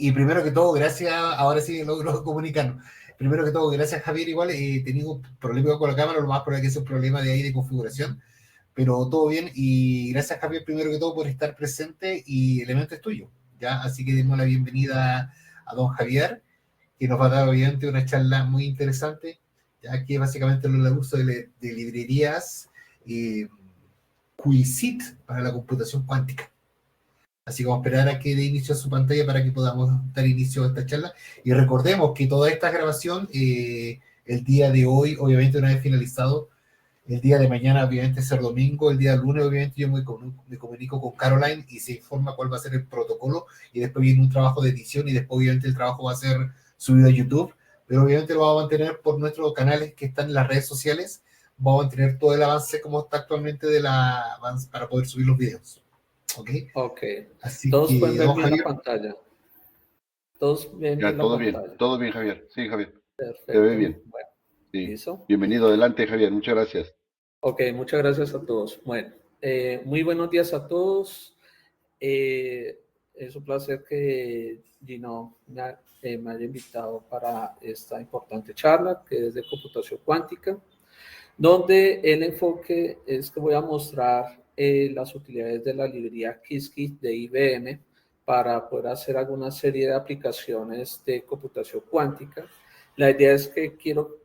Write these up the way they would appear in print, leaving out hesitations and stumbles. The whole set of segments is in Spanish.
Y primero que todo, gracias, ahora sí logro comunicarnos. Primero que todo, gracias Javier, igual he tenido problemas con la cámara, lo más probable es que sea un problema de ahí de configuración, pero todo bien y gracias Javier, primero que todo por estar presente y el evento es tuyo, ¿ya? Así que demos la bienvenida a don Javier, que nos va a dar obviamente una charla muy interesante, ya que básicamente el uso de librerías Quisit para la computación cuántica. Así que vamos a esperar a que dé inicio a su pantalla para que podamos dar inicio a esta charla. Y recordemos que toda esta grabación, el día de hoy, obviamente una vez finalizado, el día de mañana obviamente es el domingo, el día lunes obviamente yo me comunico con Caroline y se informa cuál va a ser el protocolo y después viene un trabajo de edición y después obviamente el trabajo va a ser subido a YouTube, pero obviamente lo vamos a mantener por nuestros canales que están en las redes sociales, vamos a mantener todo el avance como está actualmente para poder subir los videos. ¿Ok? Ok. Así Todos pueden que, ver don bien la Javier, pantalla. Todos ven Ya, bien la todo pantalla. bien, Javier. Sí, Javier, se ve Perfecto. bien. Bueno, Sí. listo. Bienvenido, adelante, Javier. Muchas gracias. Ok, muchas gracias a todos. Bueno, muy buenos días a todos. Es un placer que Gino me haya invitado para esta importante charla que es de computación cuántica, donde el enfoque es que voy a mostrar las utilidades de la librería Qiskit de IBM para poder hacer alguna serie de aplicaciones de computación cuántica. La idea es que quiero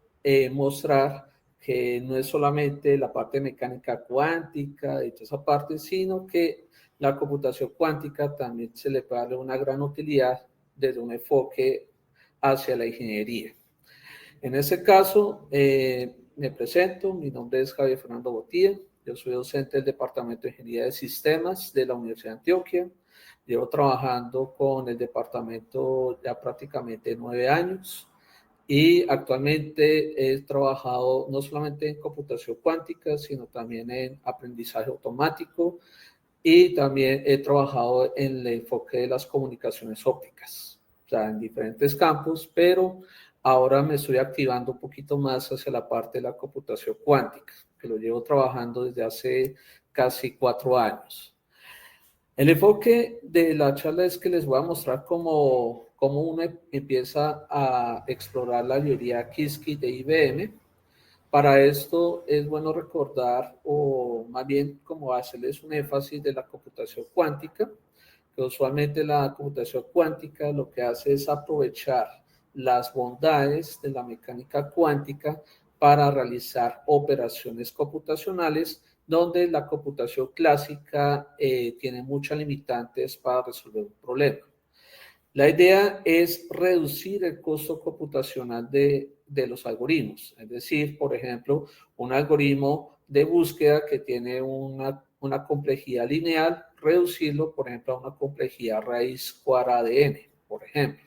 mostrar que no es solamente la parte de mecánica cuántica y toda esa parte, sino que la computación cuántica también se le puede dar una gran utilidad desde un enfoque hacia la ingeniería. En ese caso, me presento, mi nombre es Javier Fernando Botía, yo soy docente del Departamento de Ingeniería de Sistemas de la Universidad de Antioquia, llevo trabajando con el departamento ya prácticamente 9 años y actualmente he trabajado no solamente en computación cuántica, sino también en aprendizaje automático y también he trabajado en el enfoque de las comunicaciones ópticas, o sea, en diferentes campos, pero ahora me estoy activando un poquito más hacia la parte de la computación cuántica, que lo llevo trabajando desde hace casi 4 años. El enfoque de la charla es que les voy a mostrar cómo uno empieza a explorar la librería Qiskit de IBM. Para esto es bueno recordar, o más bien como hacerles un énfasis de la computación cuántica, que usualmente la computación cuántica lo que hace es aprovechar las bondades de la mecánica cuántica para realizar operaciones computacionales donde la computación clásica tiene muchas limitantes para resolver un problema. La idea es reducir el costo computacional de los algoritmos. Es decir, por ejemplo, un algoritmo de búsqueda que tiene una complejidad lineal, reducirlo, por ejemplo, a una complejidad raíz cuadrada de n, por ejemplo.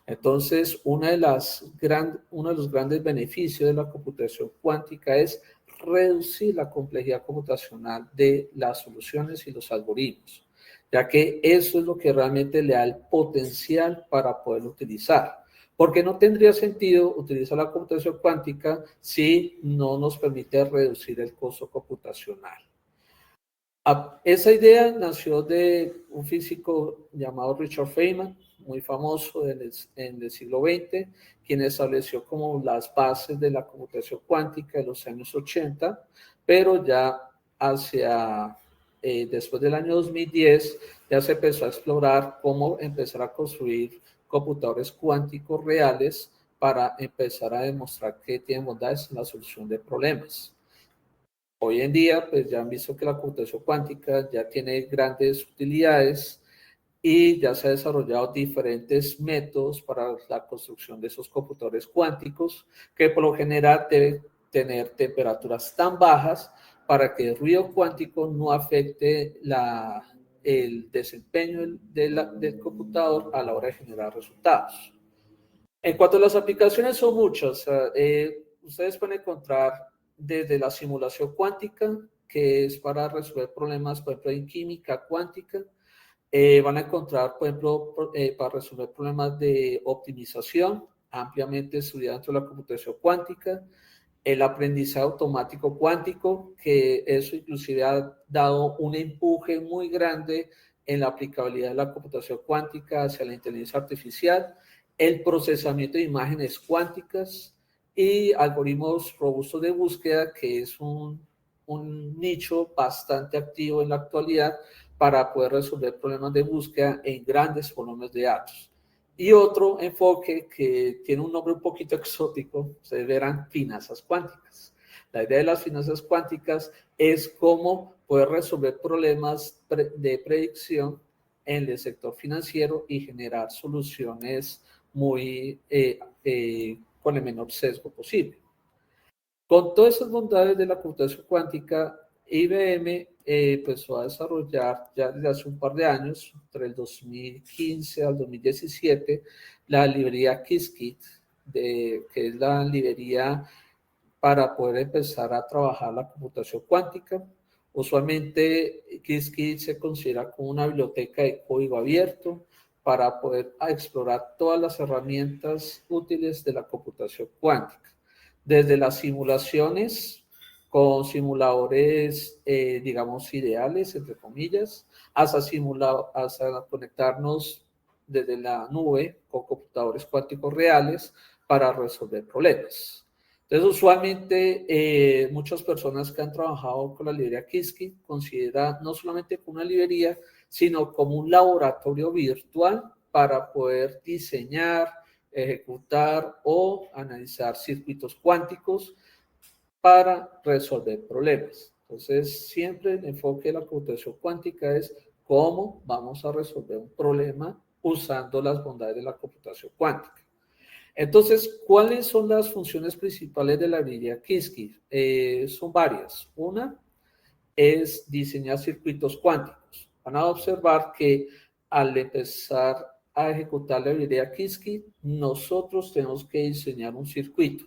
Entonces, uno de los grandes beneficios de la computación cuántica es reducir la complejidad computacional de las soluciones y los algoritmos, ya que eso es lo que realmente le da el potencial para poder utilizar. Porque no tendría sentido utilizar la computación cuántica si no nos permite reducir el costo computacional. Esa idea nació de un físico llamado Richard Feynman, muy famoso en el siglo XX, quien estableció como las bases de la computación cuántica en los años 80, pero ya después del año 2010 ya se empezó a explorar cómo empezar a construir computadores cuánticos reales para empezar a demostrar que tienen bondades en la solución de problemas. Hoy en día, pues ya han visto que la computación cuántica ya tiene grandes utilidades y ya se han desarrollado diferentes métodos para la construcción de esos computadores cuánticos que por lo general deben tener temperaturas tan bajas para que el ruido cuántico no afecte el desempeño del computador a la hora de generar resultados. En cuanto a las aplicaciones, son muchas. Ustedes pueden encontrar desde la simulación cuántica, que es para resolver problemas, por ejemplo, en química cuántica. Van a encontrar, por ejemplo, para resolver problemas de optimización, ampliamente estudiado dentro de la computación cuántica. El aprendizaje automático cuántico, que eso inclusive ha dado un empuje muy grande en la aplicabilidad de la computación cuántica hacia la inteligencia artificial, el procesamiento de imágenes cuánticas y algoritmos robustos de búsqueda, que es un nicho bastante activo en la actualidad para poder resolver problemas de búsqueda en grandes volúmenes de datos. Y otro enfoque que tiene un nombre un poquito exótico, ustedes verán, finanzas cuánticas. La idea de las finanzas cuánticas es cómo poder resolver problemas de predicción en el sector financiero y generar soluciones muy con el menor sesgo posible. Con todas esas bondades de la computación cuántica, IBM empezó a desarrollar ya desde hace un par de años, entre el 2015 al 2017, la librería Qiskit, que es la librería para poder empezar a trabajar la computación cuántica. Usualmente Qiskit se considera como una biblioteca de código abierto para poder explorar todas las herramientas útiles de la computación cuántica. Desde las simulaciones con simuladores, digamos, ideales, entre comillas, hasta conectarnos desde la nube con computadores cuánticos reales para resolver problemas. Entonces, usualmente, muchas personas que han trabajado con la librería Qiskit consideran no solamente como una librería, sino como un laboratorio virtual para poder diseñar, ejecutar o analizar circuitos cuánticos para resolver problemas. Entonces, siempre el enfoque de la computación cuántica es cómo vamos a resolver un problema usando las bondades de la computación cuántica. Entonces, ¿cuáles son las funciones principales de la librería Qiskit? Son varias. Una es diseñar circuitos cuánticos. Van a observar que al empezar a ejecutar la librería Qiskit, nosotros tenemos que diseñar un circuito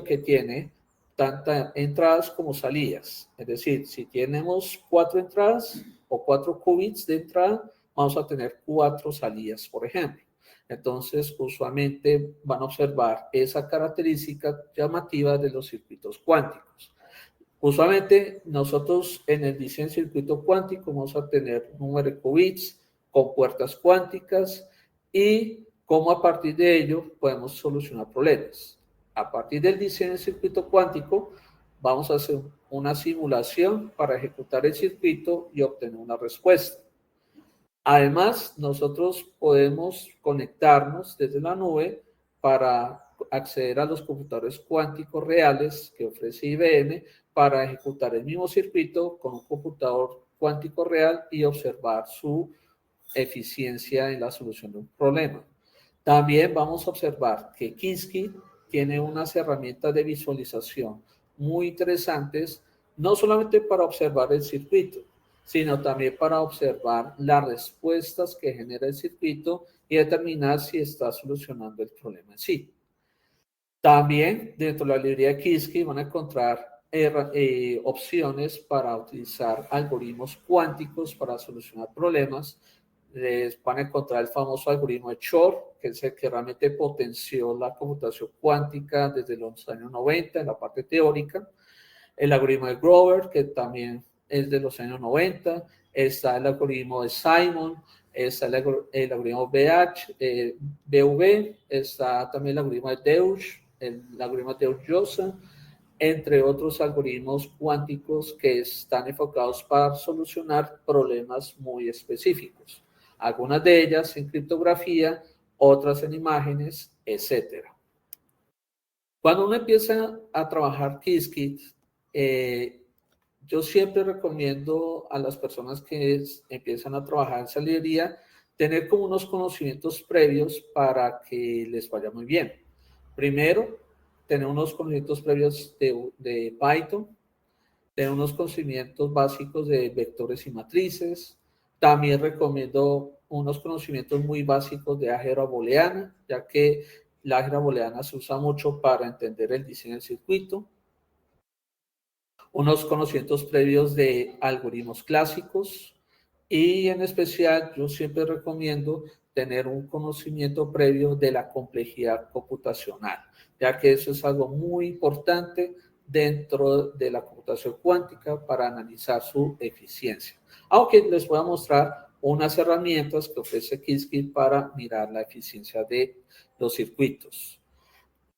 que tiene tantas entradas como salidas. Es decir, si tenemos 4 entradas o 4 qubits de entrada, vamos a tener 4 salidas, por ejemplo. Entonces, usualmente van a observar esa característica llamativa de los circuitos cuánticos. Usualmente, nosotros en el diseño de circuito cuántico vamos a tener un número de qubits con puertas cuánticas y cómo a partir de ello podemos solucionar problemas. A partir del diseño del circuito cuántico, vamos a hacer una simulación para ejecutar el circuito y obtener una respuesta. Además, nosotros podemos conectarnos desde la nube para acceder a los computadores cuánticos reales que ofrece IBM para ejecutar el mismo circuito con un computador cuántico real y observar su eficiencia en la solución de un problema. También vamos a observar que Qiskit tiene unas herramientas de visualización muy interesantes, no solamente para observar el circuito, sino también para observar las respuestas que genera el circuito y determinar si está solucionando el problema en sí. También dentro de la librería Qiskit van a encontrar opciones para utilizar algoritmos cuánticos para solucionar problemas. Les van a encontrar el famoso algoritmo de Shor, que es el que realmente potenció la computación cuántica desde los años 90 en la parte teórica. El algoritmo de Grover, que también es de los años 90. Está el algoritmo de Simon, está el algoritmo BV, está también el algoritmo de Deutsch, el algoritmo de Deutsch-Josa, entre otros algoritmos cuánticos que están enfocados para solucionar problemas muy específicos. Algunas de ellas en criptografía, otras en imágenes, etc. Cuando uno empieza a trabajar Qiskit, yo siempre recomiendo a las personas que empiezan a trabajar en esa librería tener como unos conocimientos previos para que les vaya muy bien. Primero, tener unos conocimientos previos de Python, tener unos conocimientos básicos de vectores y matrices. También recomiendo unos conocimientos muy básicos de álgebra booleana, ya que la álgebra booleana se usa mucho para entender el diseño del circuito. Unos conocimientos previos de algoritmos clásicos y en especial yo siempre recomiendo tener un conocimiento previo de la complejidad computacional, ya que eso es algo muy importante dentro de la computación cuántica para analizar su eficiencia. aunque les voy a mostrar unas herramientas que ofrece Qiskit para mirar la eficiencia de los circuitos.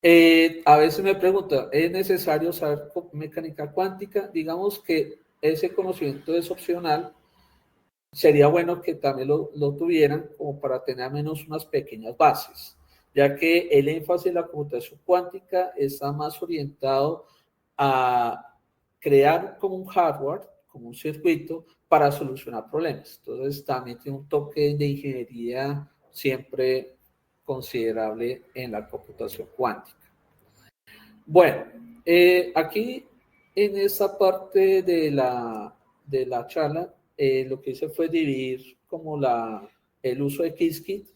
A veces me preguntan, ¿es necesario saber mecánica cuántica? Digamos que ese conocimiento es opcional. Sería bueno que también lo tuvieran como para tener al menos unas pequeñas bases, ya que el énfasis de la computación cuántica está más orientado a crear como un hardware, como un circuito para solucionar problemas. Entonces también tiene un toque de ingeniería siempre considerable en la computación cuántica. Bueno, aquí en esta parte de la charla, lo que hice fue dividir como el uso de Qiskit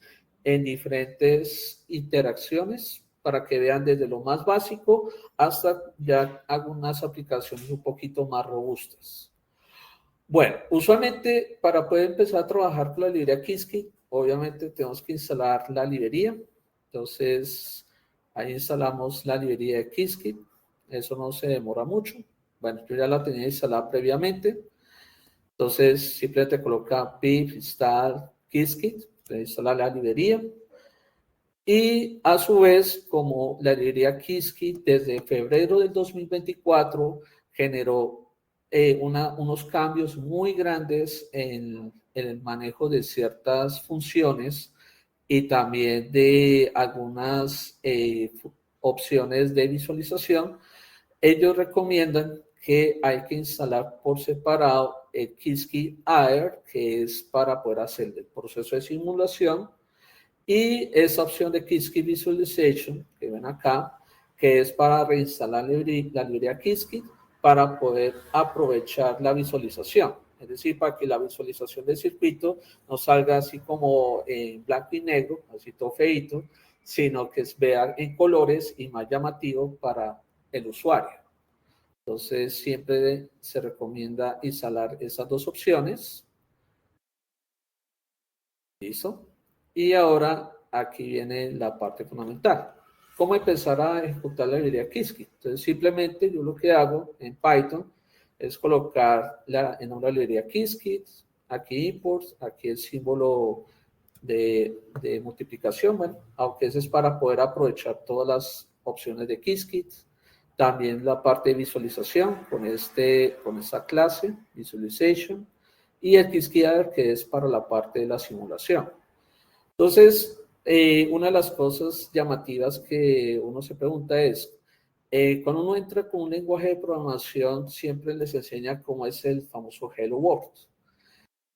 en diferentes interacciones para que vean desde lo más básico hasta ya algunas aplicaciones un poquito más robustas. Bueno, usualmente para poder empezar a trabajar con la librería Qiskit, obviamente tenemos que instalar la librería. Entonces, ahí instalamos la librería de Qiskit. Eso no se demora mucho. Bueno, yo ya la tenía instalada previamente. Entonces, simplemente coloca pip install Qiskit, instala la librería. Y a su vez, como la librería Qiskit desde febrero del 2024 generó unos cambios muy grandes en el manejo de ciertas funciones y también de algunas opciones de visualización, ellos recomiendan que hay que instalar por separado el Qiskit Air, que es para poder hacer el proceso de simulación, y esa opción de Qiskit Visualization, que ven acá, que es para reinstalar la librería Qiskit para poder aprovechar la visualización. Es decir, para que la visualización del circuito no salga así como en blanco y negro, así todo feito, sino que se vea en colores y más llamativo para el usuario. Entonces, siempre se recomienda instalar esas dos opciones. ¿Listo? Y ahora aquí viene la parte fundamental. ¿Cómo empezar a ejecutar la librería Qiskit? Entonces, simplemente yo lo que hago en Python es colocar en una librería Qiskit, aquí import, aquí el símbolo de multiplicación, bueno, aunque ese es para poder aprovechar todas las opciones de Qiskit. También la parte de visualización con esta clase, Visualization, y el Qiskit que es para la parte de la simulación. Entonces, una de las cosas llamativas que uno se pregunta es, cuando uno entra con un lenguaje de programación, siempre les enseña cómo es el famoso Hello World.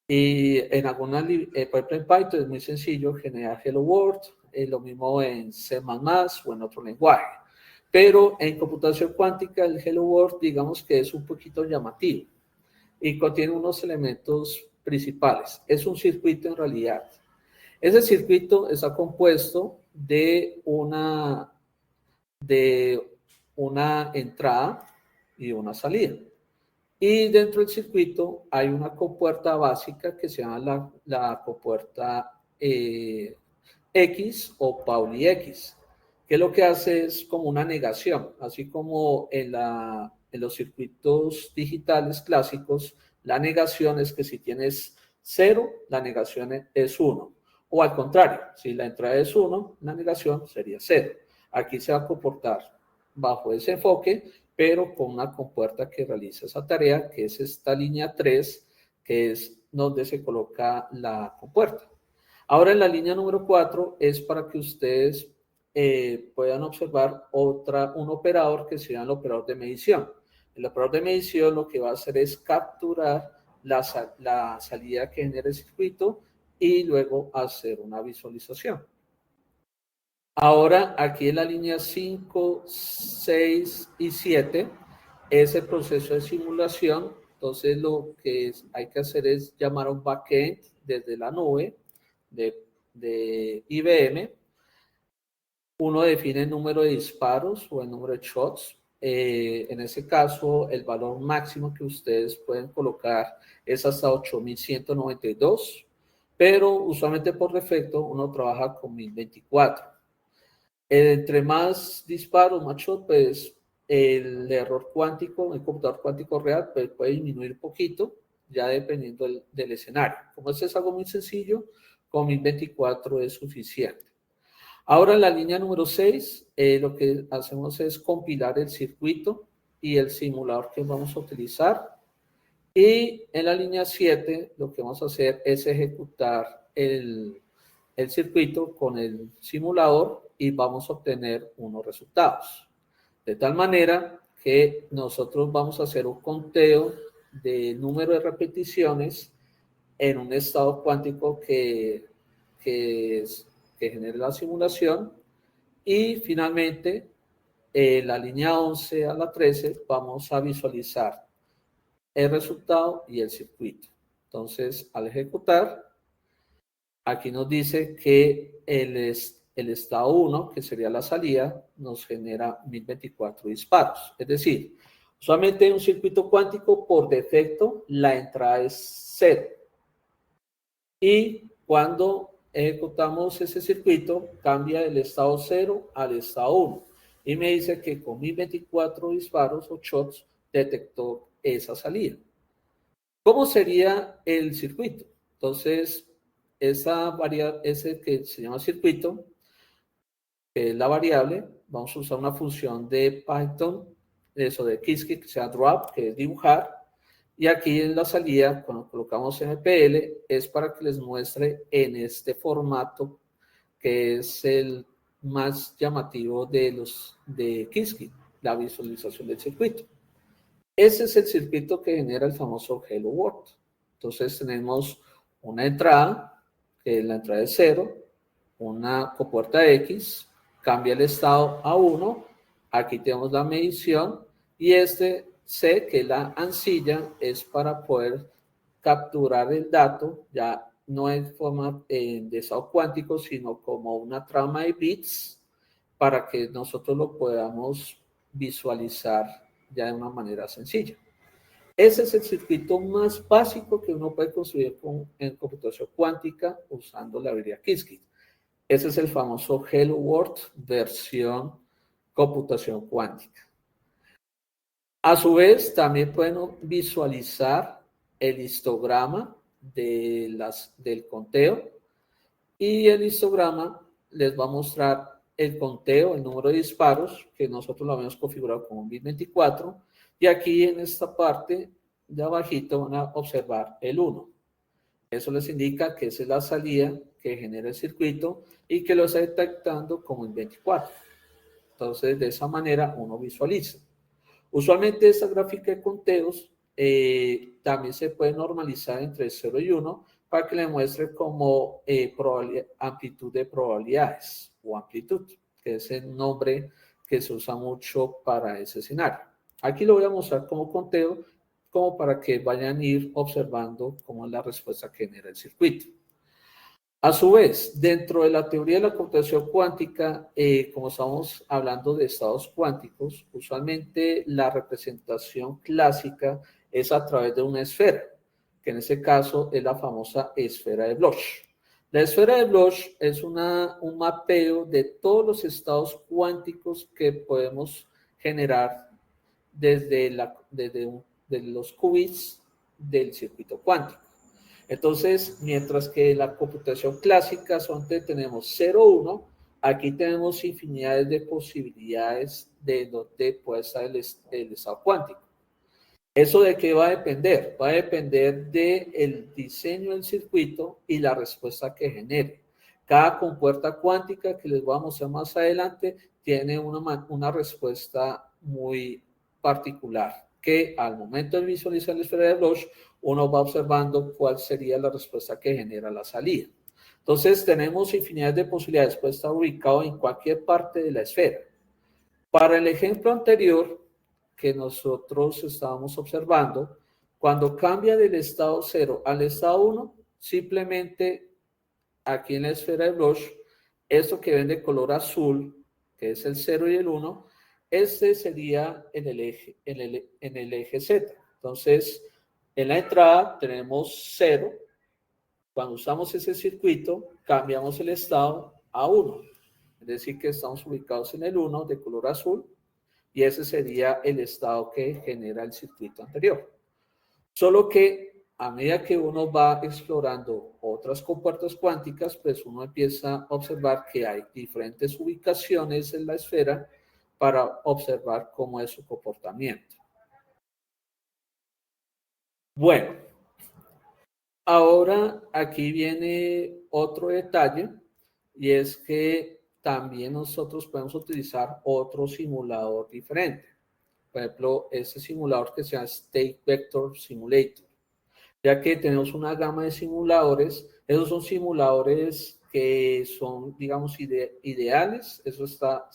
Y en por ejemplo en Python es muy sencillo generar Hello World, lo mismo en C++ o en otro lenguaje. Pero en computación cuántica el Hello World digamos que es un poquito llamativo y contiene unos elementos principales. Es un circuito en realidad. Ese circuito está compuesto de una entrada y una salida. Y dentro del circuito hay una compuerta básica que se llama la compuerta X o Pauli X, que lo que hace es como una negación, así como en los circuitos digitales clásicos, la negación es que si tienes 0, la negación es 1. O al contrario, si la entrada es 1, la negación sería 0. Aquí se va a comportar bajo ese enfoque, pero con una compuerta que realiza esa tarea, que es esta línea 3, que es donde se coloca la compuerta. Ahora en la línea número 4 es para que ustedes puedan observar un operador que se llama el operador de medición. El operador de medición lo que va a hacer es capturar la salida que genera el circuito y luego hacer una visualización. Ahora, aquí en la línea 5, 6 y 7 es el proceso de simulación. Entonces, lo que hay que hacer es llamar a un backend desde la nube de IBM. Uno define el número de disparos o el número de shots. En ese caso, el valor máximo que ustedes pueden colocar es hasta 8.192, pero usualmente por defecto uno trabaja con 1.024. Entre más disparos, más shot, pues el error cuántico, el computador cuántico real, pues puede disminuir un poquito. ya dependiendo del escenario. Como este es algo muy sencillo, con 1024 es suficiente. Ahora en la línea número 6, lo que hacemos es compilar el circuito y el simulador que vamos a utilizar. Y en la línea 7, lo que vamos a hacer es ejecutar el circuito con el simulador y vamos a obtener unos resultados. De tal manera que nosotros vamos a hacer un conteo de número de repeticiones en un estado cuántico que genere la simulación. Y finalmente, la línea 11 a la 13, vamos a visualizar el resultado y el circuito. Entonces, al ejecutar, aquí nos dice que el estado 1, que sería la salida, nos genera 1024 disparos. Es decir, solamente en un circuito cuántico, por defecto, la entrada es 0. Y cuando ejecutamos ese circuito, cambia del estado 0 al estado 1. Y me dice que con 1024 disparos o shots detectó esa salida. ¿Cómo sería el circuito? Entonces, ese que se llama circuito, que es la variable, vamos a usar una función de Python, eso de Qiskit, que sea drop, que es dibujar. Y aquí en la salida, cuando colocamos MPL, es para que les muestre en este formato, que es el más llamativo de Qiskit, la visualización del circuito. Ese es el circuito que genera el famoso Hello World. Entonces tenemos una entrada, que es la entrada de 0, una compuerta X, cambia el estado a 1, aquí tenemos la medición, y este C, que es la ansilla, es para poder capturar el dato, ya no en forma de estado cuántico, sino como una trama de bits, para que nosotros lo podamos visualizar ya de una manera sencilla. Ese es el circuito más básico que uno puede construir en computación cuántica usando la librería Qiskit. Ese es el famoso Hello World versión computación cuántica. A su vez, también pueden visualizar el histograma del conteo, y el histograma les va a mostrar el conteo, el número de disparos, que nosotros lo habíamos configurado como 1024, y aquí en esta parte de abajito van a observar el 1. Eso les indica que esa es la salida que genera el circuito y que lo está detectando como en 24. Entonces, de esa manera uno visualiza. Usualmente esta gráfica de conteos también se puede normalizar entre 0 y 1 para que le muestre como amplitud de probabilidades o amplitud, que es el nombre que se usa mucho para ese escenario. Aquí lo voy a mostrar como conteo, como para que vayan a ir observando cómo es la respuesta que genera el circuito. A su vez, dentro de la teoría de la computación cuántica, como estamos hablando de estados cuánticos, usualmente la representación clásica es a través de una esfera, que en este caso es la famosa esfera de Bloch. La esfera de Bloch es un mapeo de todos los estados cuánticos que podemos generar desde los qubits del circuito cuántico. Entonces, mientras que la computación clásica solamente tenemos 0, 1, aquí tenemos infinidades de posibilidades de donde puede estar el estado cuántico. ¿Eso de qué va a depender? Va a depender del diseño del circuito y la respuesta que genere. Cada compuerta cuántica, que les voy a mostrar más adelante, tiene una respuesta muy particular, que al momento de visualizar la esfera de Bloch, uno va observando cuál sería la respuesta que genera la salida. Entonces, tenemos infinidad de posibilidades, puede estar ubicado en cualquier parte de la esfera. Para el ejemplo anterior que nosotros estábamos observando, cuando cambia del estado 0 al estado 1, simplemente aquí en la esfera de Bloch, esto que ven de color azul, que es el 0 y el 1, este sería en el eje Z. Entonces, en la entrada tenemos 0. Cuando usamos ese circuito, cambiamos el estado a 1. Es decir, que estamos ubicados en el 1 de color azul, y ese sería el estado que genera el circuito anterior. Solo que a medida que uno va explorando otras compuertas cuánticas, pues uno empieza a observar que hay diferentes ubicaciones en la esfera para observar cómo es su comportamiento. Bueno, ahora aquí viene otro detalle y es que también nosotros podemos utilizar otro simulador diferente. Por ejemplo, este simulador que se llama State Vector Simulator, ya que tenemos una gama de simuladores. Esos son simuladores que son, digamos, ideales. Eso está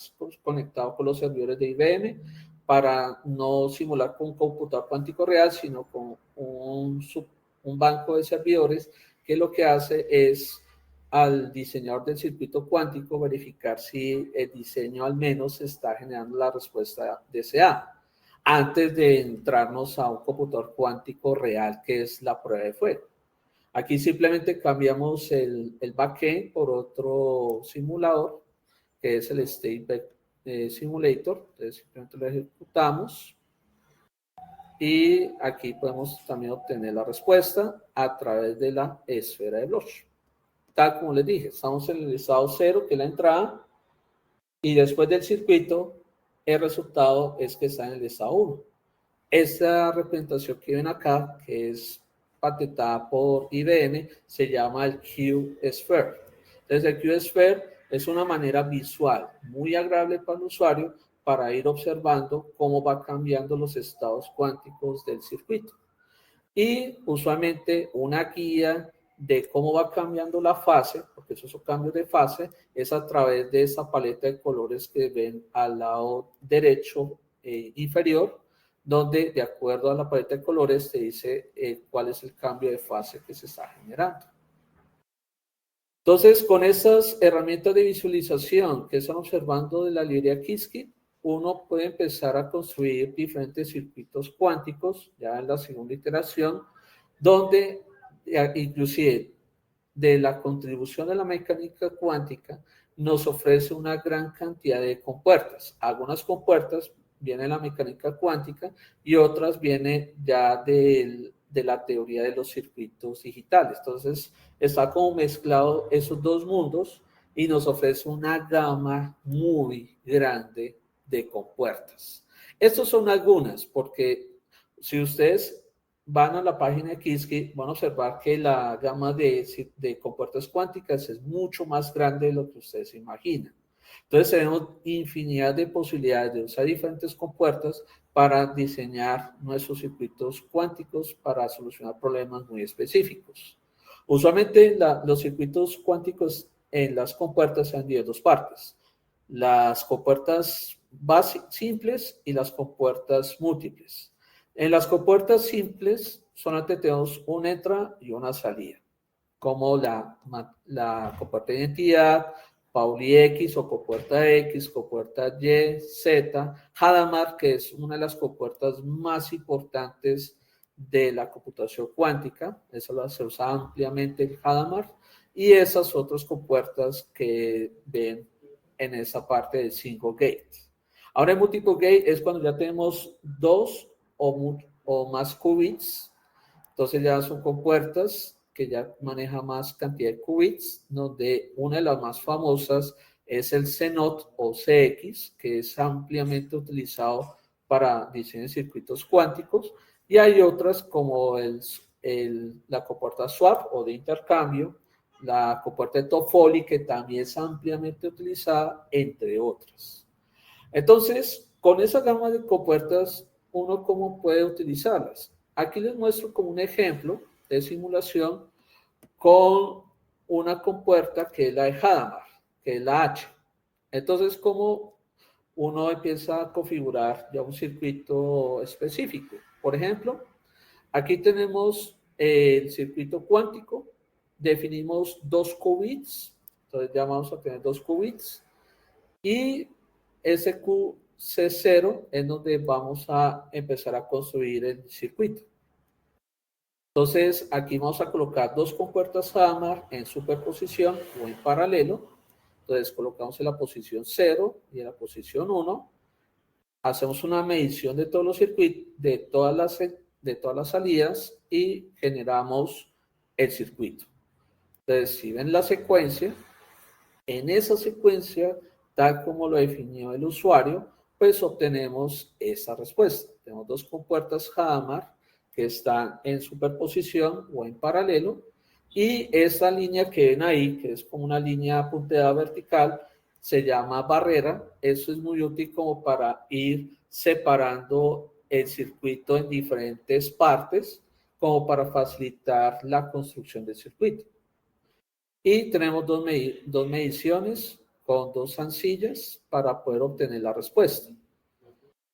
conectado con los servidores de IBM para no simular con un computador cuántico real, sino con un banco de servidores que lo que hace es al diseñador del circuito cuántico verificar si el diseño al menos está generando la respuesta deseada antes de entrarnos a un computador cuántico real, que es la prueba de fuego. Aquí simplemente cambiamos el backend por otro simulador, que es el State Simulator. Entonces simplemente lo ejecutamos. Y aquí podemos también obtener la respuesta a través de la esfera de Bloch. Tal como les dije, estamos en el estado 0, que es la entrada, y después del circuito, el resultado es que está en el estado 1. Esta representación que ven acá, que es patentada por IBM, se llama el Q-Sphere. Entonces, el Q-Sphere es una manera visual muy agradable para el usuario para ir observando cómo va cambiando los estados cuánticos del circuito. Y usualmente una guía de cómo va cambiando la fase, porque esos son cambios de fase, es a través de esa paleta de colores que ven al lado derecho inferior, donde de acuerdo a la paleta de colores te dice cuál es el cambio de fase que se está generando. Entonces, con esas herramientas de visualización que están observando de la librería Qiskit, uno puede empezar a construir diferentes circuitos cuánticos, ya en la segunda iteración, donde inclusive de la contribución de la mecánica cuántica nos ofrece una gran cantidad de compuertas. Algunas compuertas vienen de la mecánica cuántica y otras vienen ya de la teoría de los circuitos digitales. Entonces, está como mezclado esos dos mundos y nos ofrece una gama muy grande de compuertas. Estos son algunas, porque si ustedes van a la página de Qiskit, van a observar que la gama de compuertas cuánticas es mucho más grande de lo que ustedes se imaginan. Entonces tenemos infinidad de posibilidades de usar diferentes compuertas para diseñar nuestros circuitos cuánticos para solucionar problemas muy específicos. Usualmente los circuitos cuánticos en las compuertas se han dividido en dos partes. Las compuertas simples y las compuertas múltiples. En las compuertas simples solamente tenemos una entrada y una salida, como la compuerta de identidad, Pauli X o compuerta X, compuerta Y, Z, Hadamard, que es una de las compuertas más importantes de la computación cuántica, eso se usa ampliamente el Hadamard, y esas otras compuertas que ven en esa parte del single gate. Ahora el multiple gate es cuando ya tenemos dos o más qubits, entonces ya son compuertas que ya maneja más cantidad de qubits, donde una de las más famosas es el CNOT o CX, que es ampliamente utilizado para diseño de circuitos cuánticos, y hay otras como la compuerta swap o de intercambio, la compuerta de Toffoli, que también es ampliamente utilizada, entre otras. Entonces, con esa gama de compuertas, ¿uno cómo puede utilizarlas? Aquí les muestro como un ejemplo de simulación con una compuerta que es la de Hadamard, que es la H. Entonces, ¿cómo uno empieza a configurar ya un circuito específico? Por ejemplo, aquí tenemos el circuito cuántico, definimos 2 qubits, entonces ya vamos a tener 2 qubits, y ese QC0 es donde vamos a empezar a construir el circuito. Entonces, aquí vamos a colocar dos compuertas Hadamard en superposición o en paralelo. Entonces, colocamos en la posición 0 y en la posición 1. Hacemos una medición de todos los circuitos, de todas las de todas las salidas y generamos el circuito. Entonces, si ven la secuencia, en esa secuencia, tal como lo definió el usuario, pues obtenemos esa respuesta. Tenemos dos compuertas Hadamard que están en superposición o en paralelo, y esta línea que ven ahí, que es como una línea punteada vertical, se llama barrera. Eso es muy útil como para ir separando el circuito en diferentes partes, como para facilitar la construcción del circuito. Y tenemos dos mediciones con dos zancillas para poder obtener la respuesta.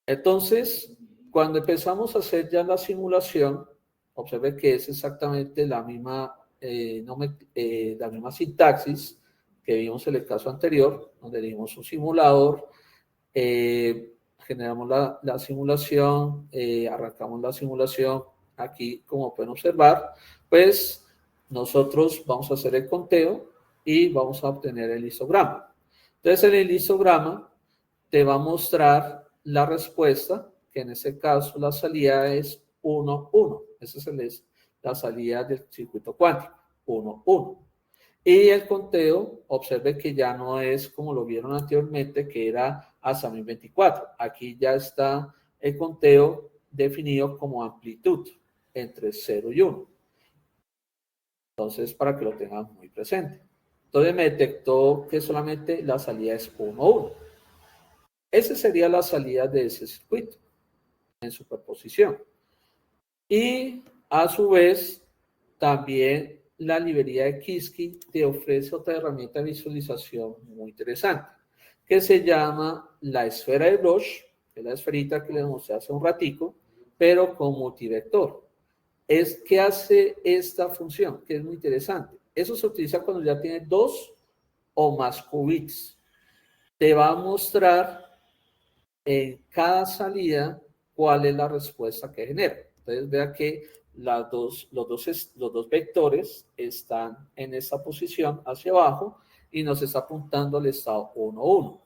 Entonces, cuando empezamos a hacer ya la simulación, observe que es exactamente la misma sintaxis que vimos en el caso anterior, donde dimos un simulador, generamos la simulación, arrancamos la simulación. Aquí, como pueden observar, pues nosotros vamos a hacer el conteo y vamos a obtener el histograma. Entonces, en el histograma te va a mostrar la respuesta, que en este caso la salida es 1, 1. Esa es la salida del circuito cuántico, 1, 1. Y el conteo, observe que ya no es como lo vieron anteriormente, que era hasta 1024. Aquí ya está el conteo definido como amplitud, entre 0 y 1. Entonces, para que lo tengan muy presente. Entonces me detectó que solamente la salida es 1, 1. Esa sería la salida de ese circuito en superposición. Y a su vez, también la librería de Qiskit te ofrece otra herramienta de visualización muy interesante, que se llama la esfera de Bloch, que es la esferita que les mostré hace un ratico, pero con multivector. ¿Qué hace esta función? Que es muy interesante. Eso se utiliza cuando ya tiene 2 o más qubits. Te va a mostrar en cada salida cuál es la respuesta que genera. Entonces, vea que los dos vectores están en esa posición hacia abajo y nos está apuntando al estado 1, 1.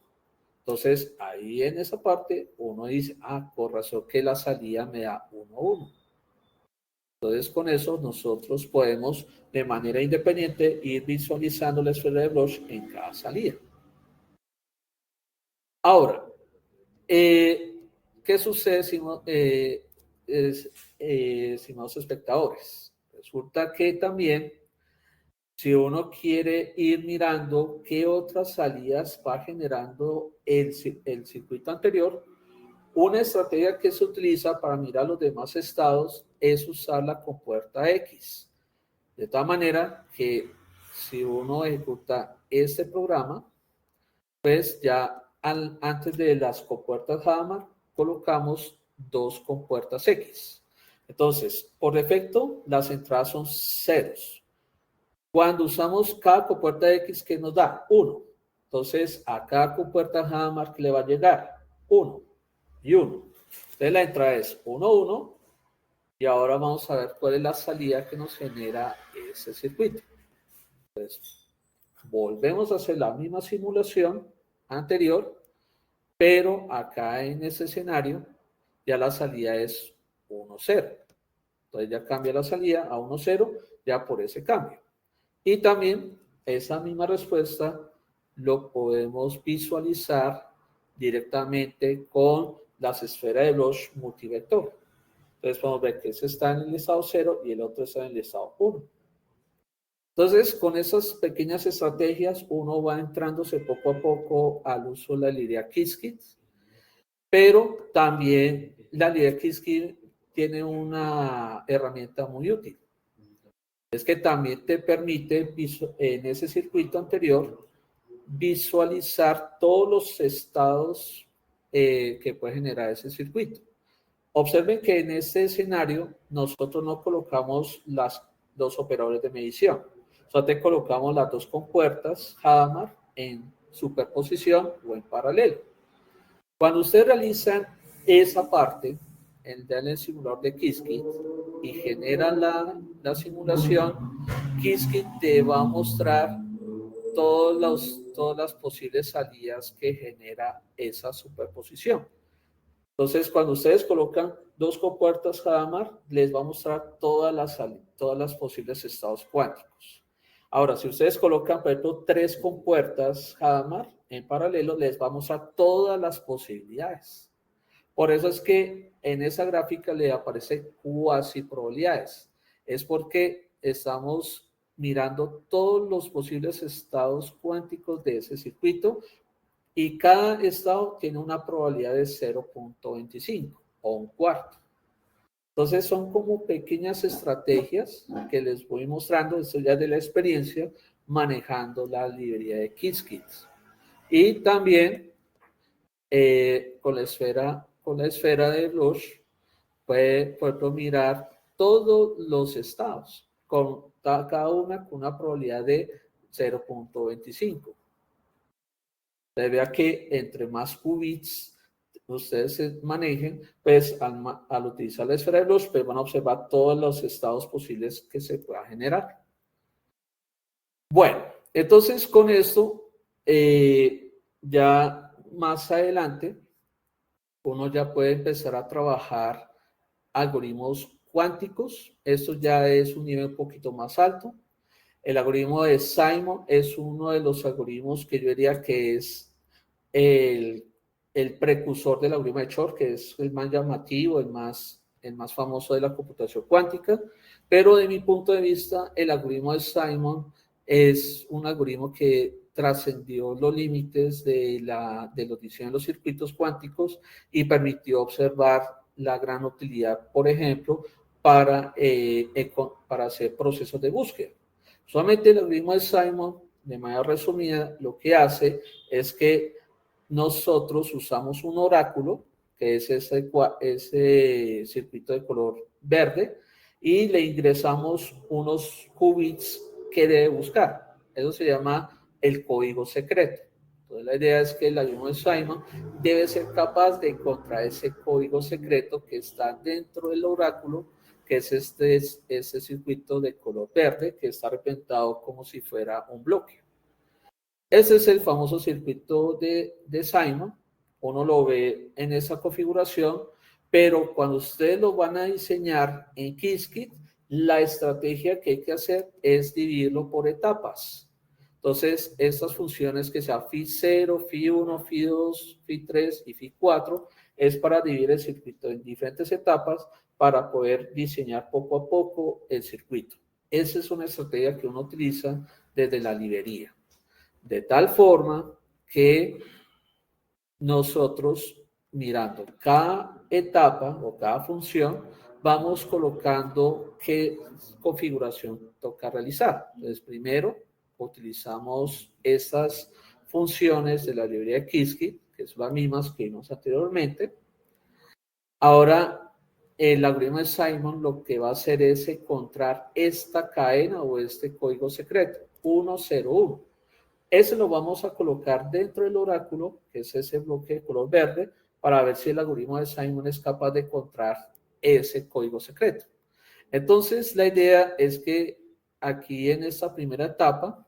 Entonces, ahí en esa parte, uno dice, por razón que la salida me da 1, 1. Entonces, con eso nosotros podemos, de manera independiente, ir visualizando la esfera de Bloch en cada salida. Ahora, ¿qué sucede, estimados espectadores? Resulta que también, si uno quiere ir mirando qué otras salidas va generando el circuito anterior, una estrategia que se utiliza para mirar los demás estados es usar la compuerta X. De tal manera que si uno ejecuta este programa, pues ya antes de las compuertas Hadamard colocamos 2 compuertas X. Entonces, por defecto, las entradas son ceros. Cuando usamos cada compuerta X, ¿qué nos da? 1. Entonces, a cada compuerta Hadamard que le va a llegar 1 y 1. Entonces, la entrada es 1, 1. Y ahora vamos a ver cuál es la salida que nos genera ese circuito. Entonces, volvemos a hacer la misma simulación anterior, pero acá en este escenario ya la salida es 1, 0. Entonces ya cambia la salida a 1, 0 ya por ese cambio. Y también esa misma respuesta lo podemos visualizar directamente con las esferas de Bloch multivector. Entonces podemos ver que ese está en el estado 0 y el otro está en el estado 1. Entonces, con esas pequeñas estrategias, uno va entrándose poco a poco al uso de la librería Qiskit, pero también la librería Qiskit tiene una herramienta muy útil. Es que también te permite, en ese circuito anterior, visualizar todos los estados que puede generar ese circuito. Observen que en este escenario nosotros no colocamos los operadores de medición. Solamente colocamos las 2 compuertas Hadamard en superposición o en paralelo. Cuando ustedes realizan esa parte en el simulador de Qiskit y generan la simulación, Qiskit te va a mostrar todas las posibles salidas que genera esa superposición. Entonces, cuando ustedes colocan 2 compuertas Hadamard, les va a mostrar todas las posibles estados cuánticos. Ahora, si ustedes colocan, por ejemplo, 3 compuertas Hadamard en paralelo, les va a mostrar todas las posibilidades. Por eso es que en esa gráfica le aparece cuasi probabilidades. Es porque estamos mirando todos los posibles estados cuánticos de ese circuito y cada estado tiene una probabilidad de 0.25 o un cuarto. Entonces son como pequeñas estrategias que les voy mostrando, esto ya de la experiencia, manejando la librería de Qiskit. Y también con la esfera de Blush puede mirar todos los estados, con cada una con una probabilidad de 0.25. Se vea que entre más qubits ustedes se manejen, pues al utilizar la esfera de Blush, pues van a observar todos los estados posibles que se pueda generar. Bueno, entonces con esto, ya más adelante, uno ya puede empezar a trabajar algoritmos cuánticos. Esto ya es un nivel un poquito más alto. El algoritmo de Simon es uno de los algoritmos que yo diría que es el precursor del algoritmo de Shor, que es el más llamativo, el más famoso de la computación cuántica. Pero de mi punto de vista, el algoritmo de Simon es un algoritmo que trascendió los límites de los diseños de los circuitos cuánticos y permitió observar la gran utilidad, por ejemplo, para hacer procesos de búsqueda. Solamente el algoritmo de Simon, de manera resumida, lo que hace es que nosotros usamos un oráculo, que es ese circuito de color verde, y le ingresamos unos qubits que debe buscar. Eso se llama el código secreto. Entonces la idea es que el algoritmo de Simon debe ser capaz de encontrar ese código secreto que está dentro del oráculo, que es ese circuito de color verde que está representado como si fuera un bloque. Ese es el famoso circuito de Simon. Uno lo ve en esa configuración, pero cuando ustedes lo van a diseñar en Qiskit, la estrategia que hay que hacer es dividirlo por etapas. Entonces, estas funciones que sea Phi0, Phi1, Phi2, Phi3 y Phi4 es para dividir el circuito en diferentes etapas para poder diseñar poco a poco el circuito. Esa es una estrategia que uno utiliza desde la librería. De tal forma que nosotros, mirando cada etapa o cada función, vamos colocando qué configuración toca realizar. Entonces, primero utilizamos estas funciones de la librería de Qiskit, que son las mismas que vimos anteriormente. Ahora, el algoritmo de Simon lo que va a hacer es encontrar esta cadena o este código secreto, 101. Ese lo vamos a colocar dentro del oráculo, que es ese bloque de color verde, para ver si el algoritmo de Simon es capaz de encontrar ese código secreto. Entonces, la idea es que aquí en esta primera etapa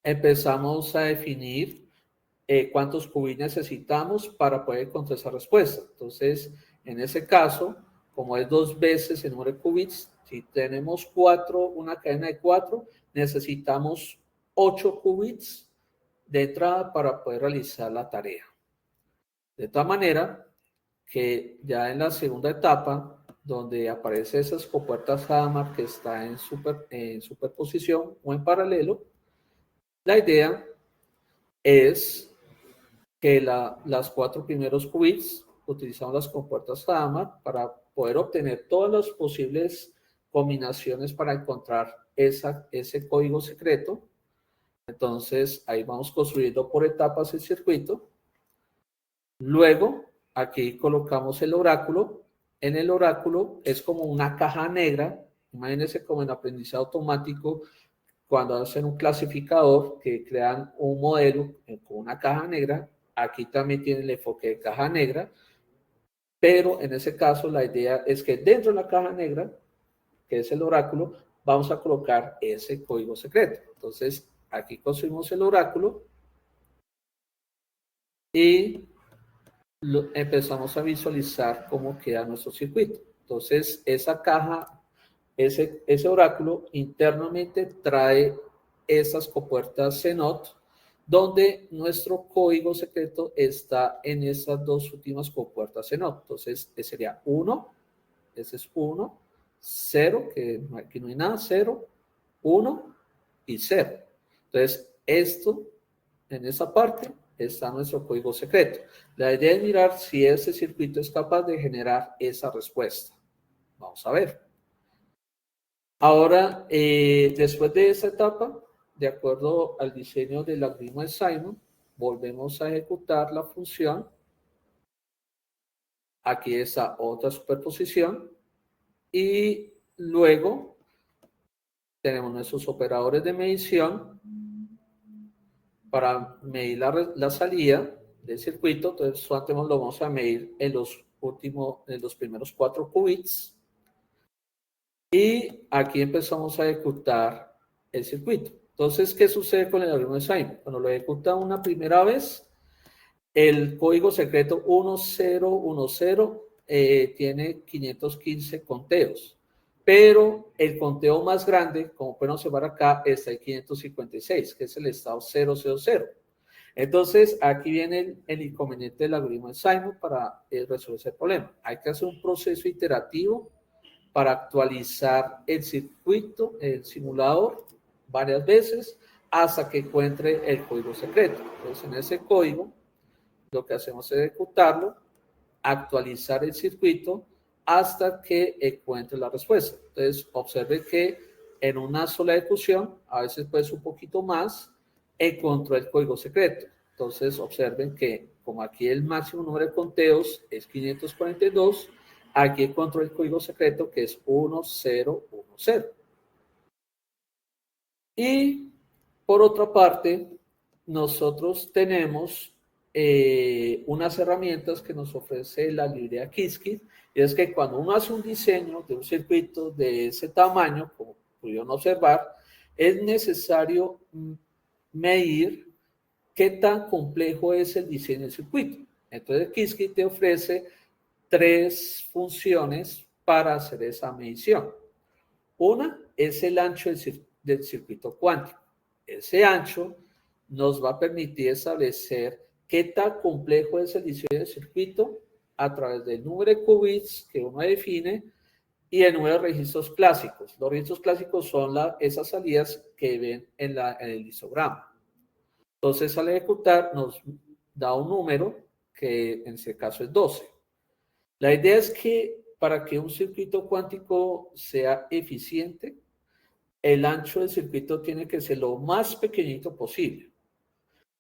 empezamos a definir cuántos qubits necesitamos para poder encontrar esa respuesta. Entonces, en ese caso, como es 2 veces el número de qubits, si tenemos 4, una cadena de 4, necesitamos 8 qubits de entrada para poder realizar la tarea. De tal manera que ya en la segunda etapa, donde aparecen esas compuertas Hadamard que está en superposición o en paralelo, la idea es que las 4 primeros qubits utilizamos las compuertas Hadamard para poder obtener todas las posibles combinaciones para encontrar ese código secreto. Entonces, ahí vamos construyendo por etapas el circuito. Luego, aquí colocamos el oráculo. En el oráculo es como una caja negra. Imagínense como en aprendizaje automático, cuando hacen un clasificador que crean un modelo con una caja negra. Aquí también tiene el enfoque de caja negra. Pero en ese caso, la idea es que dentro de la caja negra, que es el oráculo, vamos a colocar ese código secreto. Entonces, aquí construimos el oráculo y empezamos a visualizar cómo queda nuestro circuito. Entonces, esa caja, ese oráculo internamente trae esas compuertas CNOT, donde nuestro código secreto está en esas dos últimas compuertas CNOT. Entonces, sería 1, ese es 1, 0, que aquí no hay nada, 0, 1 y 0. Entonces, esto, en esa parte, está nuestro código secreto. La idea es mirar si ese circuito es capaz de generar esa respuesta. Vamos a ver. Ahora, después de esa etapa, de acuerdo al diseño del algoritmo de Simon, volvemos a ejecutar la función. Aquí está otra superposición. Y luego tenemos nuestros operadores de medición para medir la salida del circuito. Entonces, solamente lo vamos a medir en los primeros 4 qubits. Y aquí empezamos a ejecutar el circuito. Entonces, ¿qué sucede con el algoritmo de Simon? Cuando lo ejecuta una primera vez, el código secreto 1010 tiene 515 conteos. Pero el conteo más grande, como pueden observar acá, está en 556, que es el estado 000. Entonces, aquí viene el inconveniente del algoritmo de Simon para resolver ese problema. Hay que hacer un proceso iterativo para actualizar el circuito, el simulador, varias veces hasta que encuentre el código secreto. Entonces, en ese código, lo que hacemos es ejecutarlo, actualizar el circuito hasta que encuentre la respuesta. Entonces, observe que en una sola ejecución, a veces puede ser un poquito más, encontró el código secreto. Entonces, observen que como aquí el máximo número de conteos es 542, aquí encontró el código secreto que es 1010. Y por otra parte, nosotros tenemos unas herramientas que nos ofrece la librería Qiskit, y es que cuando uno hace un diseño de un circuito de ese tamaño, como pudieron observar, es necesario medir qué tan complejo es el diseño del circuito. Entonces, Qiskit te ofrece 3 funciones para hacer esa medición. Una es el ancho del circuito cuántico. Ese ancho nos va a permitir establecer qué tan complejo es el diseño del circuito a través del número de qubits que uno define y el número de registros clásicos. Los registros clásicos son esas salidas que ven en el histograma. Entonces, al ejecutar, nos da un número que en este caso es 12. La idea es que para que un circuito cuántico sea eficiente, el ancho del circuito tiene que ser lo más pequeñito posible.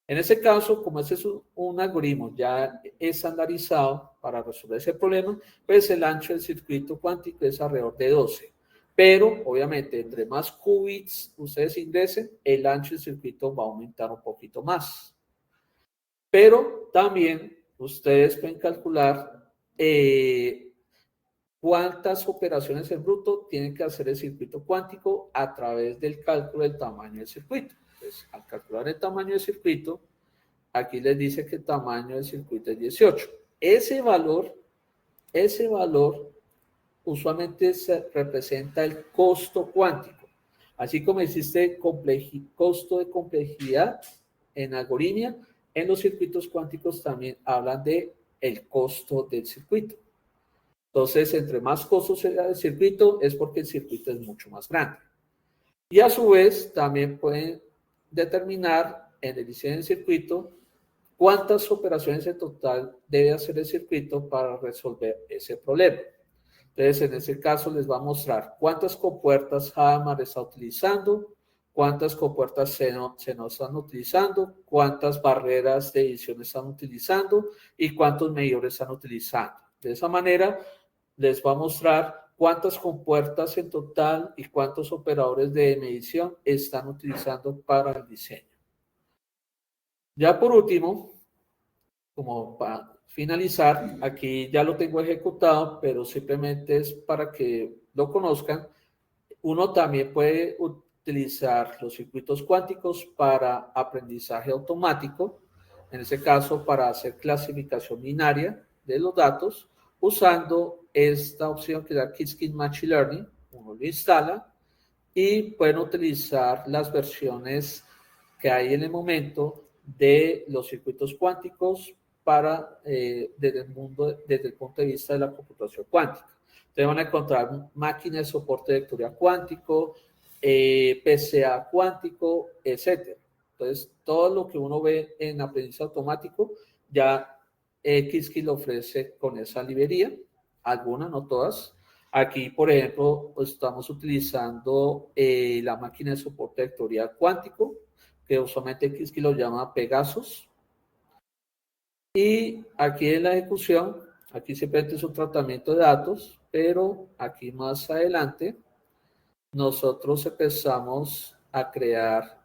En ese caso, como ese es un algoritmo ya estandarizado para resolver ese problema, pues el ancho del circuito cuántico es alrededor de 12. Pero, obviamente, entre más qubits ustedes ingresen, el ancho del circuito va a aumentar un poquito más. Pero también ustedes pueden calcular cuántas operaciones en bruto tiene que hacer el circuito cuántico a través del cálculo del tamaño del circuito. Entonces, al calcular el tamaño del circuito, aquí les dice que el tamaño del circuito es 18. Ese valor usualmente se representa el costo cuántico. Así como existe costo de complejidad en algoritmia, en los circuitos cuánticos también hablan de el costo del circuito. Entonces, entre más costoso sea el circuito, es porque el circuito es mucho más grande. Y a su vez, también pueden determinar en el diseño del circuito cuántas operaciones en total debe hacer el circuito para resolver ese problema. Entonces, en ese caso, les va a mostrar cuántas compuertas Hadamard está utilizando, cuántas compuertas Zenon están utilizando, cuántas barreras de edición están utilizando y cuántos medidores están utilizando. De esa manera, les va a mostrar cuántas compuertas en total y cuántos operadores de medición están utilizando para el diseño. Ya por último, como para finalizar, aquí ya lo tengo ejecutado, pero simplemente es para que lo conozcan. Uno también puede utilizar los circuitos cuánticos para aprendizaje automático. en ese caso para hacer clasificación binaria de los datos, usando esta opción que da Qiskit Machine Learning. Uno lo instala y pueden utilizar las versiones que hay en el momento de los circuitos cuánticos para, desde el punto de vista de la computación cuántica. Entonces van a encontrar máquinas de soporte de lectura cuántico, PCA cuántico, etc. Entonces, todo lo que uno ve en aprendizaje automático, ya Qiskit lo ofrece con esa librería, algunas, no todas. Aquí, por ejemplo, estamos utilizando la máquina de soporte de vectorial cuántico, que usualmente Qiskit lo llama Pegasus. Y aquí en la ejecución, aquí simplemente es un tratamiento de datos, pero aquí más adelante nosotros empezamos a crear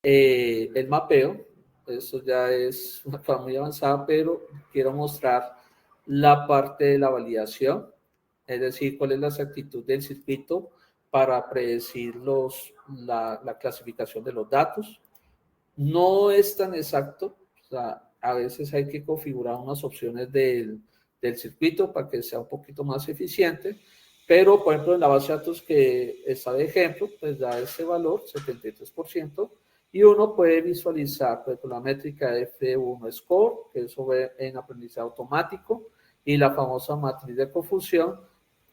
el mapeo. Eso ya es una forma muy avanzada, pero quiero mostrar la parte de la validación, es decir, cuál es la exactitud del circuito para predecir la clasificación de los datos. No es tan exacto, o sea, a veces hay que configurar unas opciones del circuito para que sea un poquito más eficiente, pero por ejemplo en la base de datos que está de ejemplo, pues da ese valor, 73%, y uno puede visualizar pues, la métrica F1 Score, que eso ve en aprendizaje automático, y la famosa matriz de confusión,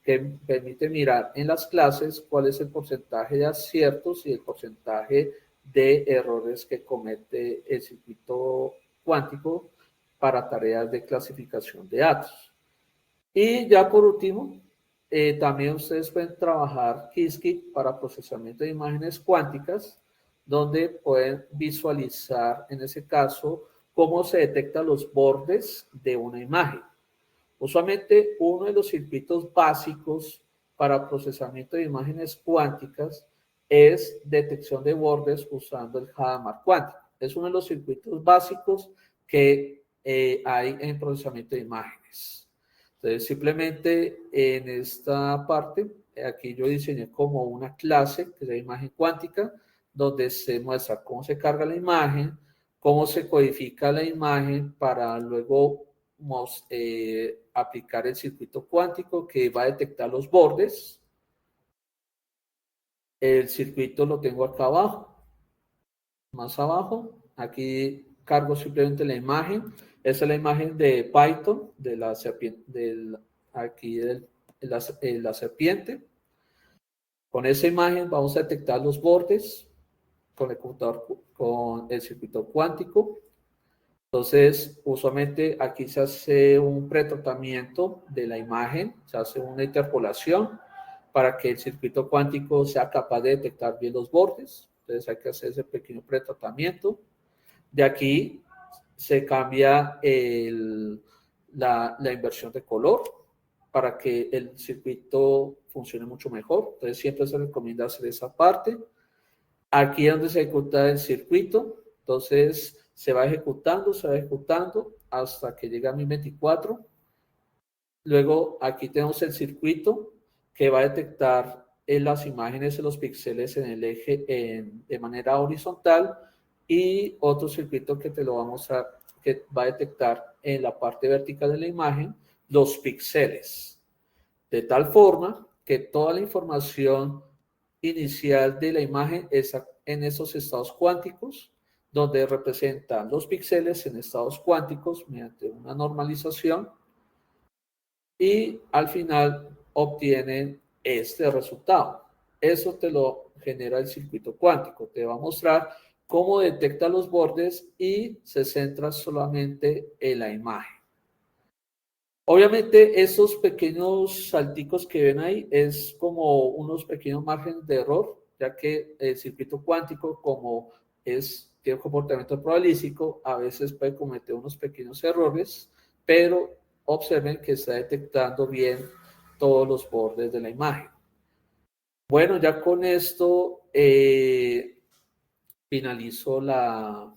que permite mirar en las clases cuál es el porcentaje de aciertos y el porcentaje de errores que comete el circuito cuántico para tareas de clasificación de datos. Y ya por último, también ustedes pueden trabajar Qiskit para procesamiento de imágenes cuánticas, donde pueden visualizar, en ese caso, cómo se detectan los bordes de una imagen. Usualmente, uno de los circuitos básicos para procesamiento de imágenes cuánticas es detección de bordes usando el Hadamard cuántico. Es uno de los circuitos básicos que hay en procesamiento de imágenes. Entonces, simplemente en esta parte, aquí yo diseñé como una clase que es la imagen cuántica, donde se muestra cómo se carga la imagen, cómo se codifica la imagen para luego aplicar el circuito cuántico que va a detectar los bordes. El circuito lo tengo acá abajo, más abajo. Aquí cargo simplemente la imagen. Esa es la imagen de Python, de la serpiente, la serpiente. Con esa imagen vamos a detectar los bordes con el computador, con el circuito cuántico. Entonces, usualmente aquí se hace un pretratamiento de la imagen, se hace una interpolación para que el circuito cuántico sea capaz de detectar bien los bordes. Entonces hay que hacer ese pequeño pretratamiento. De aquí se cambia la inversión de color para que el circuito funcione mucho mejor. Entonces siempre se recomienda hacer esa parte. Aquí es donde se ejecuta el circuito. Entonces se va ejecutando hasta que llega a 1024. Luego aquí tenemos el circuito que va a detectar las imágenes de los píxeles en el eje de manera horizontal, y otro circuito que te lo va a mostrar que va a detectar en la parte vertical de la imagen los píxeles, de tal forma que toda la información inicial de la imagen es en esos estados cuánticos, donde representan los píxeles en estados cuánticos mediante una normalización, y al final obtienen este resultado. Eso te lo genera el circuito cuántico. Te va a mostrar cómo detecta los bordes y se centra solamente en la imagen. Obviamente, esos pequeños salticos que ven ahí es como unos pequeños márgenes de error, ya que el circuito cuántico, como tiene un comportamiento probabilístico, a veces puede cometer unos pequeños errores, pero observen que está detectando bien todos los bordes de la imagen. Bueno, ya con esto finalizo la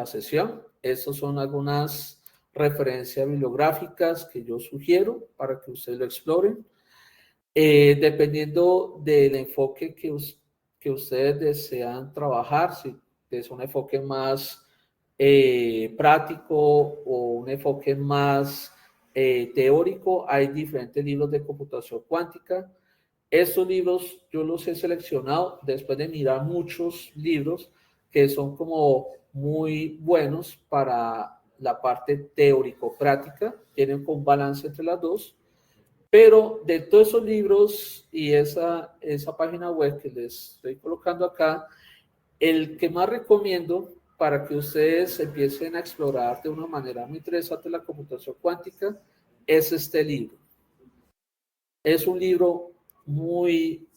sesión. Estas son algunas referencias bibliográficas que yo sugiero para que ustedes lo exploren. Dependiendo del enfoque que ustedes desean trabajar, si es un enfoque más práctico o un enfoque más teórico, hay diferentes libros de computación cuántica. Estos libros yo los he seleccionado después de mirar muchos libros que son como muy buenos para la parte teórico-práctica, tienen un balance entre las dos, pero de todos esos libros y esa página web que les estoy colocando acá, el que más recomiendo para que ustedes empiecen a explorar de una manera muy interesante la computación cuántica es este libro. Es un libro muy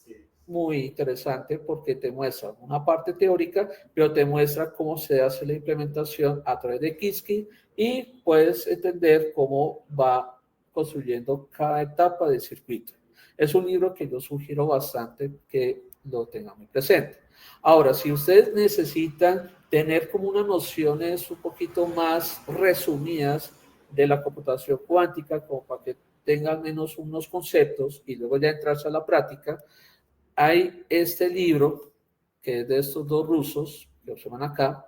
interesante porque te muestra una parte teórica, pero te muestra cómo se hace la implementación a través de Qiskit y puedes entender cómo va construyendo cada etapa del circuito. Es un libro que yo sugiero bastante que lo tengan muy presente. Ahora, si ustedes necesitan tener como unas nociones un poquito más resumidas de la computación cuántica, como para que tengan menos unos conceptos y luego ya entrarse a la práctica, hay este libro que es de estos dos rusos que observan acá,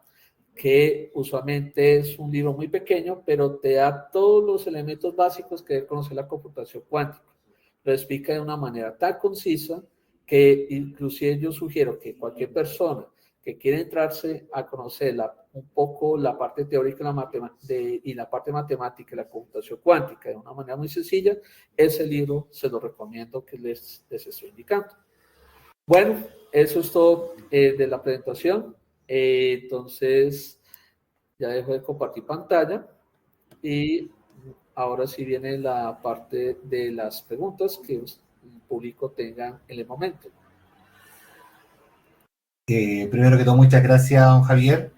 que usualmente es un libro muy pequeño, pero te da todos los elementos básicos que debe conocer la computación cuántica. Lo explica de una manera tan concisa que inclusive yo sugiero que cualquier persona que quiera entrarse a conocer un poco la parte teórica y la parte matemática y la computación cuántica de una manera muy sencilla, ese libro se lo recomiendo que les estoy indicando. Bueno, eso es todo de la presentación. Entonces, ya dejo de compartir pantalla y ahora sí viene la parte de las preguntas que el público tenga en el momento. Primero que todo, muchas gracias, don Javier,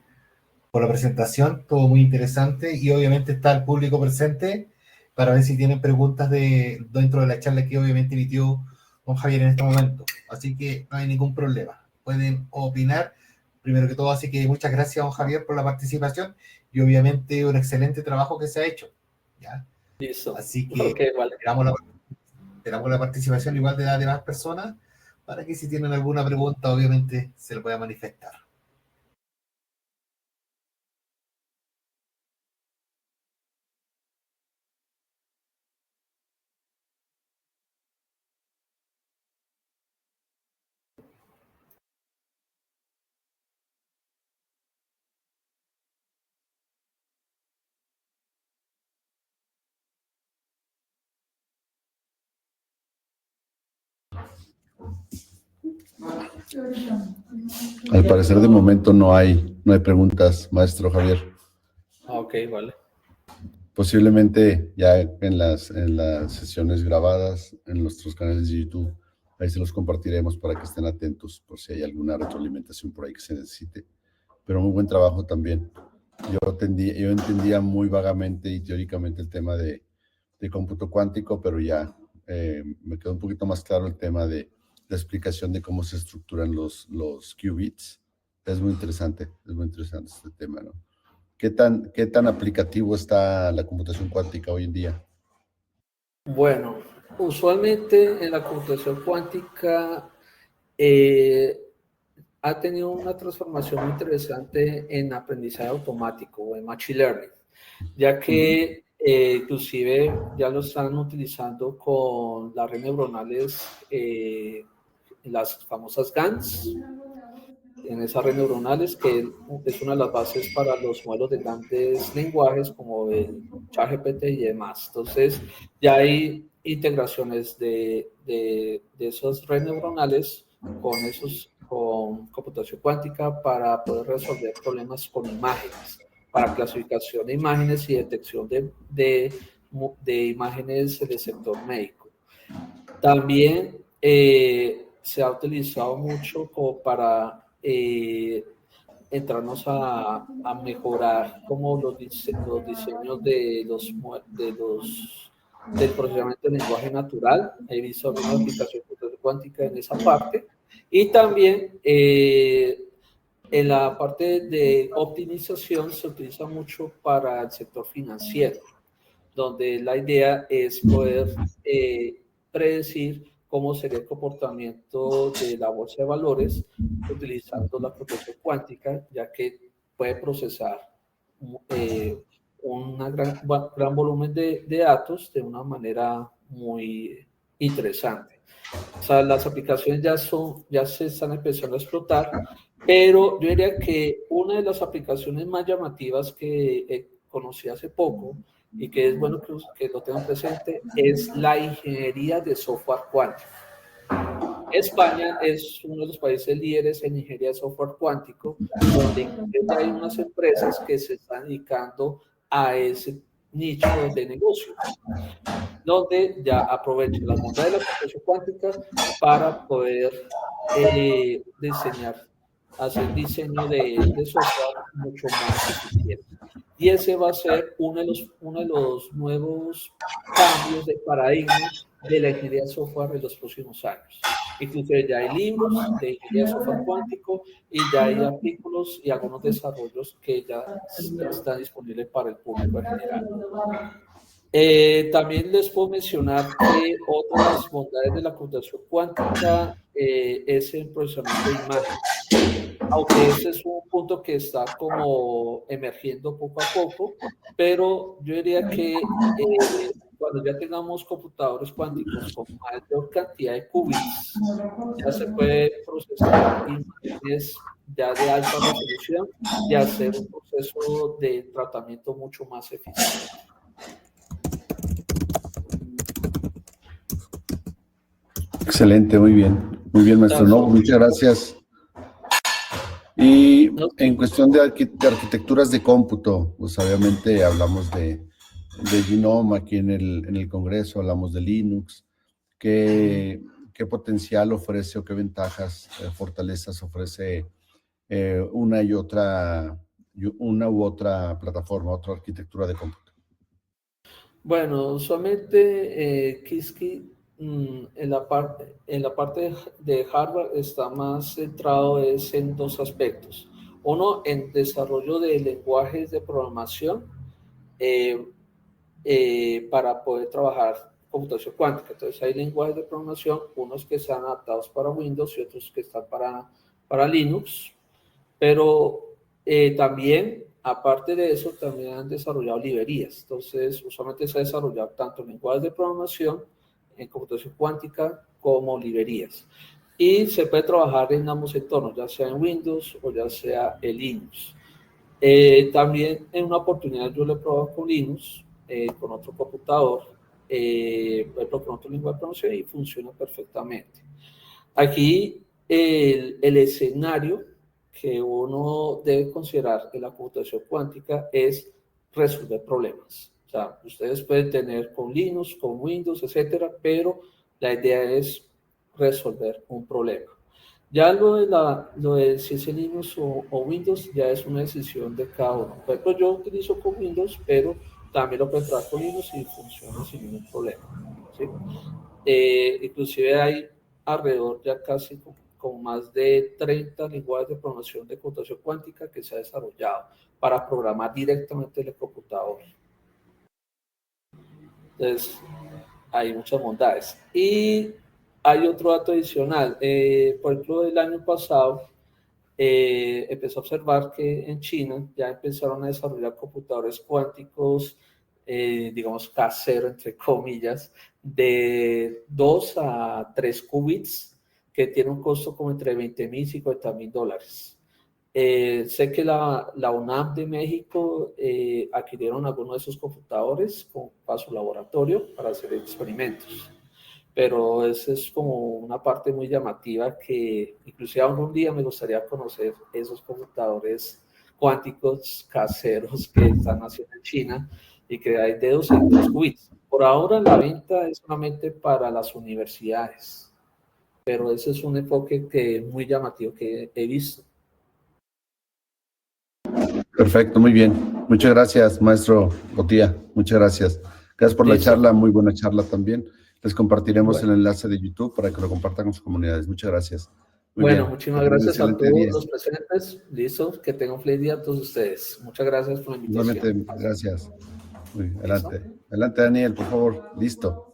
por la presentación, todo muy interesante, y obviamente está el público presente para ver si tienen preguntas dentro de la charla que obviamente emitió don Javier en este momento. Así que no hay ningún problema, pueden opinar primero que todo. Así que muchas gracias, don Javier, por la participación y obviamente un excelente trabajo que se ha hecho, ¿ya? Listo. Así que Okay, vale. esperamos la participación igual de las demás personas para que si tienen alguna pregunta obviamente se lo pueda manifestar. Al parecer de momento no hay preguntas, maestro Javier. Ok, vale. Posiblemente ya en las sesiones grabadas en nuestros canales de YouTube, ahí se los compartiremos para que estén atentos por si hay alguna retroalimentación por ahí que se necesite. Pero muy buen trabajo también. Yo entendía muy vagamente y teóricamente el tema de cómputo cuántico, pero ya me quedó un poquito más claro el tema de la explicación de cómo se estructuran los qubits. Es muy interesante este tema, ¿no? ¿Qué tan aplicativo está la computación cuántica hoy en día? Bueno, usualmente en la computación cuántica ha tenido una transformación muy interesante en aprendizaje automático o en machine learning, ya que inclusive ya lo están utilizando con las redes neuronales, las famosas GANs, en esas redes neuronales, que es una de las bases para los modelos de grandes lenguajes como el ChatGPT y demás. Entonces, ya hay integraciones de esas redes neuronales con computación cuántica para poder resolver problemas con imágenes, para clasificación de imágenes y detección de imágenes del sector médico. También se ha utilizado mucho como para entrarnos a mejorar como los diseños del procesamiento de lenguaje natural. He visto alguna aplicación cuántica en esa parte. Y también en la parte de optimización se utiliza mucho para el sector financiero, donde la idea es poder predecir cómo sería el comportamiento de la bolsa de valores utilizando la computación cuántica, ya que puede procesar un gran volumen de datos de una manera muy interesante. O sea, las aplicaciones ya se están empezando a explotar, pero yo diría que una de las aplicaciones más llamativas que conocí hace poco y que es bueno que lo tengan presente es la ingeniería de software cuántico. España es uno de los países líderes en ingeniería de software cuántico, donde hay unas empresas que se están dedicando a ese nicho de negocio, donde ya aprovechan las bondades de la computación cuántica para poder hacer diseño de software mucho más eficiente. Y ese va a ser uno de los nuevos cambios de paradigma de la ingeniería de software en los próximos años. Inclusive ya hay libros de ingeniería de software cuántico y ya hay artículos y algunos desarrollos que ya están disponibles para el público en general. También les puedo mencionar que otras bondades de la computación cuántica es el procesamiento de imagen, aunque ese es un punto que está como emergiendo poco a poco, pero yo diría que cuando ya tengamos computadores cuánticos con mayor cantidad de qubits, ya se puede procesar imágenes ya de alta resolución y hacer un proceso de tratamiento mucho más eficiente. Excelente, muy bien, maestro. No, muchas gracias. Y en cuestión de arquitecturas de cómputo, pues obviamente hablamos de GNOME aquí en el Congreso, hablamos de Linux. ¿Qué potencial ofrece o qué ventajas, fortalezas ofrece una u otra plataforma, otra arquitectura de cómputo? Bueno, usualmente Qiskit en la parte de hardware está más centrado en dos aspectos. Uno, en desarrollo de lenguajes de programación para poder trabajar computación cuántica. Entonces hay lenguajes de programación, unos que están adaptados para Windows y otros que están para Linux, pero también, aparte de eso, también han desarrollado librerías. Entonces, usualmente se ha desarrollado tanto lenguajes de programación en computación cuántica como librerías. Y se puede trabajar en ambos entornos, ya sea en Windows o ya sea en Linux. También en una oportunidad yo lo he probado con Linux, con otro computador, por ejemplo, con otro lenguaje de programación y funciona perfectamente. Aquí el escenario que uno debe considerar en la computación cuántica es resolver problemas. O sea, ustedes pueden tener con Linux, con Windows, etcétera, pero la idea es resolver un problema. Ya lo de si es Linux o Windows ya es una decisión de cada uno. Por ejemplo, yo utilizo con Windows, pero también lo puedo entrar con Linux y funciona sin ningún problema, ¿sí? Inclusive hay alrededor ya casi con más de 30 lenguajes de programación de computación cuántica que se ha desarrollado para programar directamente en el computador. Entonces, hay muchas bondades. Y hay otro dato adicional. Por ejemplo, el año pasado empezó a observar que en China ya empezaron a desarrollar computadores cuánticos, digamos, casero, entre comillas, de 2 a 3 qubits, que tiene un costo como entre $20,000 y $50,000. Sé que la UNAM de México adquirieron algunos de esos computadores para su laboratorio para hacer experimentos. Pero esa es como una parte muy llamativa que inclusive algún día me gustaría conocer esos computadores cuánticos caseros que están haciendo en China y que hay de 200 qubits. Por ahora la venta es solamente para las universidades, pero ese es un enfoque que es muy llamativo que he visto. Perfecto, muy bien. Muchas gracias, maestro Botía. Muchas gracias. Gracias por la charla, muy buena charla también. Les compartiremos el enlace de YouTube para que lo compartan con sus comunidades. Muchas gracias. Muy bien. Muchísimas gracias a todos los presentes. Listo, que tengan un feliz día a todos ustedes. Muchas gracias por la invitación. Igualmente, gracias. Adelante. Adelante, Daniel, por favor. Listo.